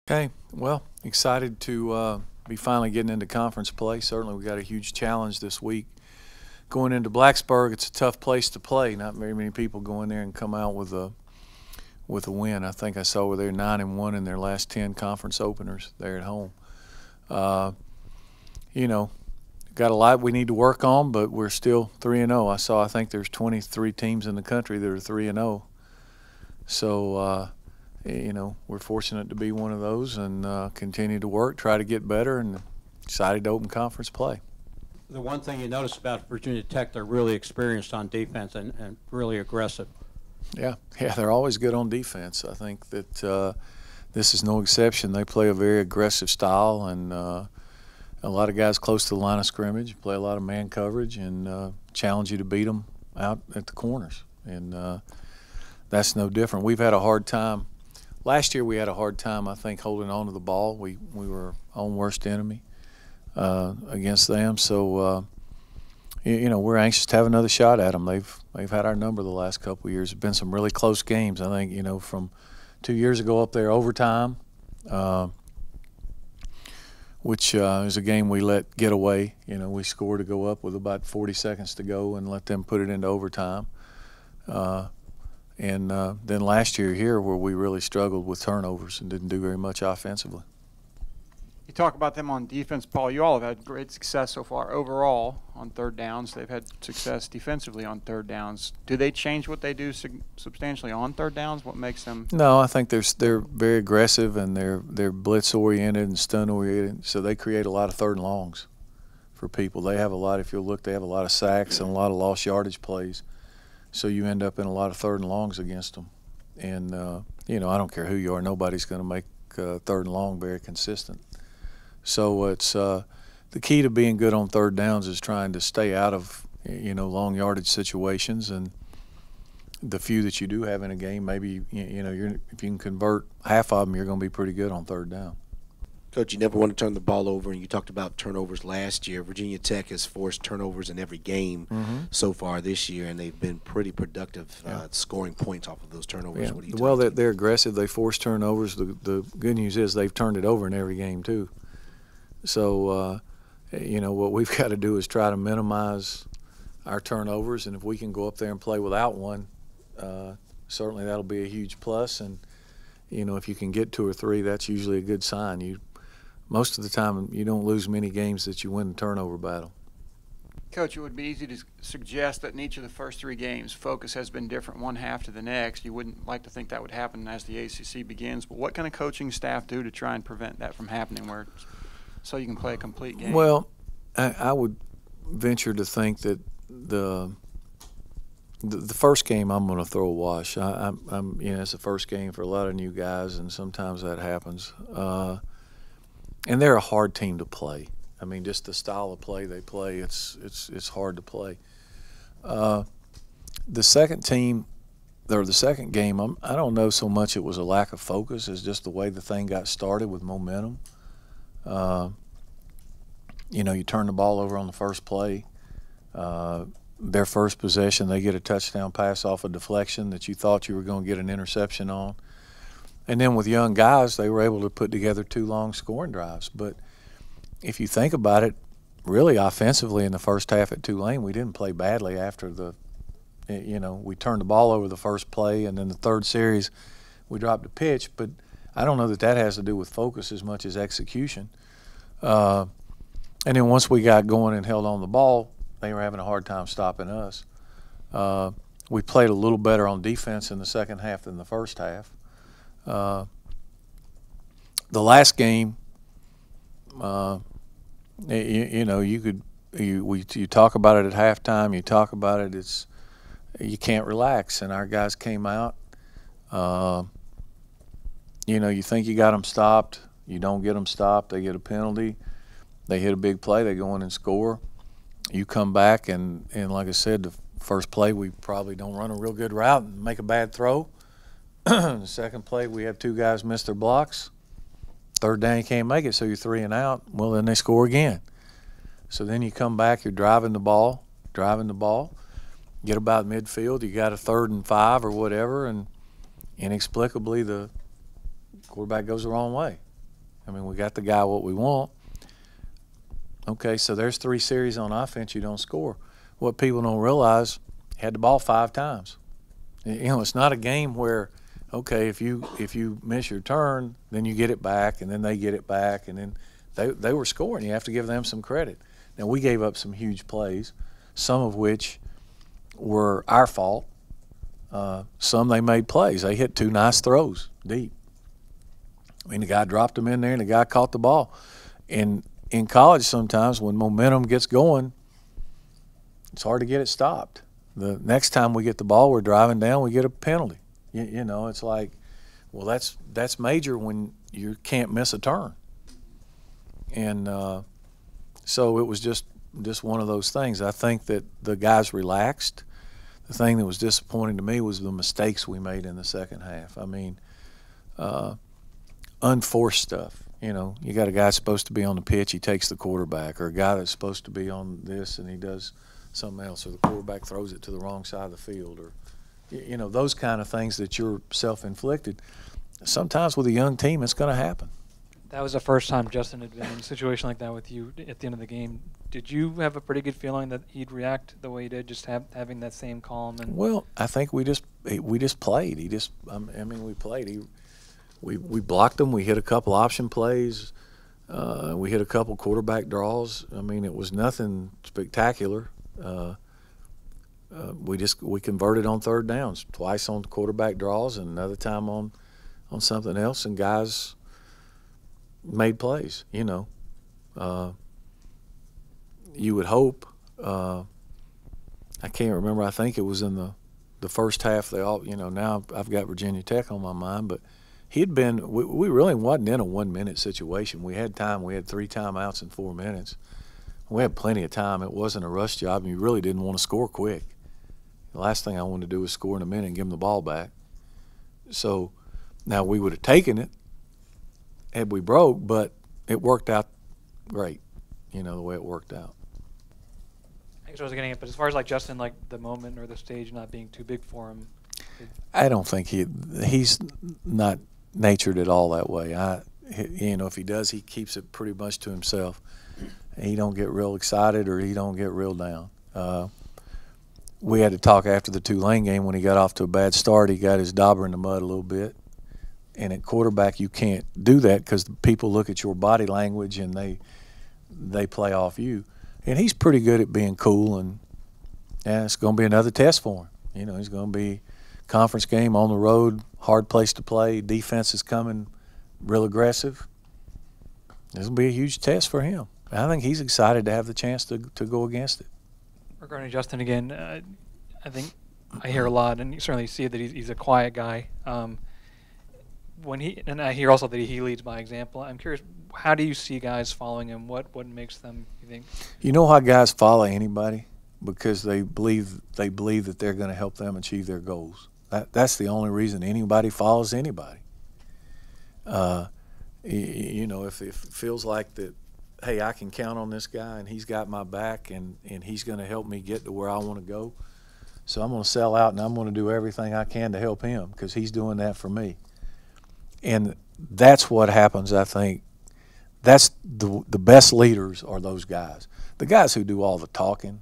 Okay, well, excited to be finally getting into conference play. Certainly, we got a huge challenge this week. Going into Blacksburg, it's a tough place to play. Not very many people go in there and come out with a win. I think I saw where they're 9-1 in their last 10 conference openers there at home. Uh, you know, got a lot we need to work on, but we're still 3-0. I think there's 23 teams in the country that are 3-0. So. We're fortunate to be one of those and continue to work, try to get better, and excited to open conference play. The one thing you notice about Virginia Tech, they're really experienced on defense and really aggressive. Yeah, they're always good on defense. I think that this is no exception. They play a very aggressive style, and a lot of guys close to the line of scrimmage, play a lot of man coverage, and challenge you to beat them out at the corners. And that's no different. We've had a hard time. Last year we had a hard time, I think, holding on to the ball. We were our own worst enemy against them. So, we're anxious to have another shot at them. They've had our number the last couple of years. It's been some really close games. I think, from 2 years ago up there, overtime, which is a game we let get away. We scored to go up with about 40 seconds to go and let them put it into overtime. And then last year here where we really struggled with turnovers and didn't do very much offensively. You talk about them on defense, Paul. You all have had great success so far overall on third downs. They've had success defensively on third downs. Do they change what they do substantially on third downs? What makes them? No, I think they're very aggressive and they're blitz oriented and stun oriented. So they create a lot of third and longs for people. They have a lot. If you look, they have a lot of sacks and a lot of lost yardage plays. So you end up in a lot of third and longs against them. And, I don't care who you are. Nobody's going to make third and long very consistent. So it's the key to being good on third downs is trying to stay out of, long yardage situations. And the few that you do have in a game, maybe, if you can convert half of them, you're going to be pretty good on third down. Coach, you never want to turn the ball over, and you talked about turnovers last year. Virginia Tech has forced turnovers in every game so far this year, and they've been pretty productive scoring points off of those turnovers. Yeah. What do you Well, they're aggressive. They force turnovers. The good news is they've turned it over in every game too. So, what we've got to do is try to minimize our turnovers, and if we can go up there and play without one, certainly that'll be a huge plus. And, if you can get 2 or 3, that's usually a good sign. Most of the time, you don't lose many games that you win the turnover battle. Coach, it would be easy to suggest that in each of the first 3 games, focus has been different one half to the next. You wouldn't like to think that would happen as the ACC begins. But what can a coaching staff do to try and prevent that from happening so you can play a complete game? Well, I would venture to think that the first game I'm going to throw a wash. It's the first game for a lot of new guys, and sometimes that happens. And they're a hard team to play. I mean, just the style of play they play, it's hard to play. The second team, or the second game, I don't know so much it was a lack of focus as just the way the thing got started with momentum. You turn the ball over on the first play. Their first possession, they get a touchdown pass off a deflection that you thought you were going to get an interception on. And then with young guys, they were able to put together 2 long scoring drives. But if you think about it, really offensively in the first half at Tulane, we didn't play badly after we turned the ball over the first play, and then the third series we dropped a pitch. But I don't know that has to do with focus as much as execution. And then once we got going and held on the ball, they were having a hard time stopping us. We played a little better on defense in the second half than the first half. The last game, you talk about it at halftime. You talk about it. You can't relax, and our guys came out. You think you got them stopped. You don't get them stopped. They get a penalty. They hit a big play. They go in and score. You come back, and like I said, the first play we probably don't run a real good route and make a bad throw. The second play, we have 2 guys miss their blocks. Third down, you can't make it, so you're 3 and out. Well, then they score again. So then you come back, you're driving the ball, get about midfield, you got a 3rd and 5 or whatever, and inexplicably the quarterback goes the wrong way. I mean, we got the guy what we want. Okay, so there's 3 series on offense you don't score. What people don't realize, had the ball 5 times. You know, it's not a game where, okay, if you miss your turn, then you get it back, and then they get it back, and then they were scoring. You have to give them some credit. Now, we gave up some huge plays, some of which were our fault. Some they made plays. They hit 2 nice throws deep. I mean, the guy dropped them in there, and the guy caught the ball. And in college, sometimes when momentum gets going, it's hard to get it stopped. The next time we get the ball, we're driving down, we get a penalty. You know, it's like, well, that's major when you can't miss a turn. And so it was just one of those things. I think that the guys relaxed. The thing that was disappointing to me was the mistakes we made in the second half. I mean, unforced stuff. You know, you got a guy supposed to be on the pitch, he takes the quarterback, or a guy that's supposed to be on this and he does something else, or the quarterback throws it to the wrong side of the field, or, you know, those kind of things that you're self-inflicted. Sometimes with a young team, it's going to happen. That was the first time Justin had been in a situation like that with you at the end of the game. Did you have a pretty good feeling that he'd react the way he did, just having that same calm? And Well, I think we just played. We played. We blocked him. We hit a couple option plays. We hit a couple quarterback draws. I mean, it was nothing spectacular. We converted on third downs, twice on quarterback draws and another time on something else, and guys made plays. You know, you would hope. I can't remember. I think it was in the first half. They all, you know. Now I've got Virginia Tech on my mind, but he'd been. We really wasn't in a 1-minute situation. We had time. We had 3 timeouts in 4 minutes. We had plenty of time. It wasn't a rush job, and you really didn't want to score quick. The last thing I wanted to do was score in a minute and give them the ball back. So now we would have taken it had we broke, but it worked out great, you know, the way it worked out. I guess I was getting it, but as far as like Justin, like the moment or the stage not being too big for him, I don't think he's not natured at all that way. You know, if he does, he keeps it pretty much to himself. He don't get real excited or he don't get real down. We had to talk after the Tulane game when he got off to a bad start. He got his dauber in the mud a little bit. And at quarterback, you can't do that because people look at your body language and they play off you. And he's pretty good at being cool, and yeah, it's going to be another test for him. You know, he's going to be conference game on the road, hard place to play. Defense is coming real aggressive. This will be a huge test for him. I think he's excited to have the chance to go against it. regarding Justin again, I think I hear a lot, and you certainly see that he's a quiet guy. And I hear also that he leads by example. I'm curious, how do you see guys following him? What makes them, you think? You know how guys follow anybody? Because they believe that they're going to help them achieve their goals. That's the only reason anybody follows anybody. You know, if it feels like that, hey, I can count on this guy and he's got my back and he's going to help me get to where I want to go. So I'm going to sell out and I'm going to do everything I can to help him because he's doing that for me. And that's what happens, I think. That's the best leaders are those guys. The guys who do all the talking.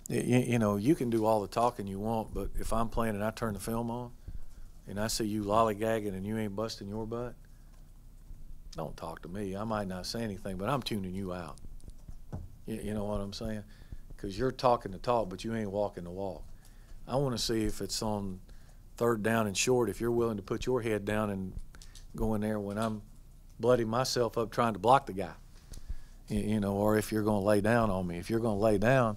You know, you can do all the talking you want, but if I'm playing and I turn the film on and I see you lollygagging and you ain't busting your butt, don't talk to me. I might not say anything, but I'm tuning you out. You know what I'm saying? Because you're talking the talk, but you ain't walking the walk. I want to see if it's on third down and short, if you're willing to put your head down and go in there when I'm blooding myself up trying to block the guy. You know, or if you're going to lay down on me. If you're going to lay down,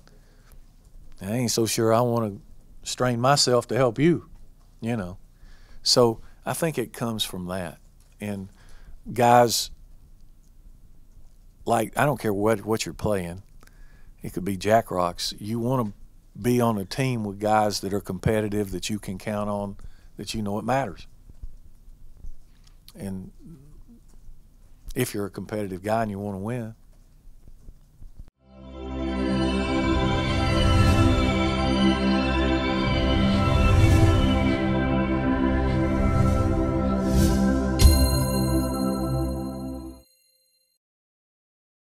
I ain't so sure I want to strain myself to help you, you know. So I think it comes from that. And guys, like, I don't care what you're playing. It could be Jack Rocks. You want to be on a team with guys that are competitive, that you can count on, that you know it matters. And if you're a competitive guy and you want to win,